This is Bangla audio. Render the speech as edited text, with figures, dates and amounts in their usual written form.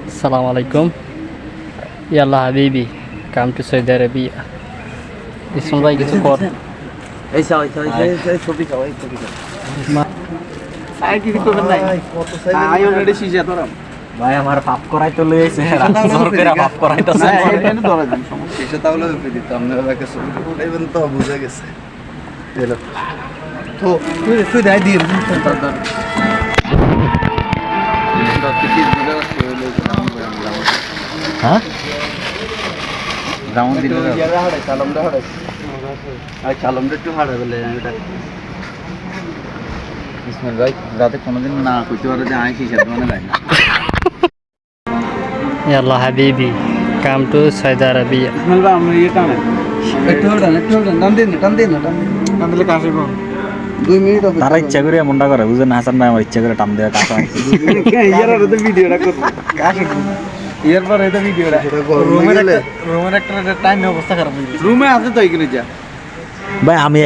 Assalamu alaikum. Yalla habibi, come to Saudi Arabia. Ismail bhai কিছু কর। এই ছবি খাও আর কি করবেন নাই আই অলরেডি শিজা তোরা ভাই আমার পাপ করাই তো লইছে সরকার পাপ করাইতাছে এখানে ধরে দেন সমস্যা এসে তাহলে দিতে আপনারা একটা ছবি উঠাইবেন তো বুঝে গেছে এলো তো তুই দাই দিয়ে হ্যাঁ রাউন্ড দিলে চালমটা হাড়ে আর চালমটা একটু হাড়ে বলে এটা ইসমাইল ভাই রাতে কোনোদিন না কইতে পারে যে আয় হিসাব মানে লাগে না Yalla habibi, come to Saudi Arabia. Ismail ভাই আমরা ইয়ে টানে একটু টান টান দিন টান দিলে কাজ হইব 2 মিনিট হবে তারা ইচ্ছা করে এমনটা করে বুঝেন হাসান ভাই আমার ইচ্ছা করে টান দেওয়া কাকা ইয়ার আর তো ভিডিওটা করব কাজ ইয়ার পর এটা ভিডিওটা রুমে গেলে রুমের একটা টাইম অবস্থা খারাপ হয়ে গেছে রুমে আছে তো এখানে যা ভাই আমি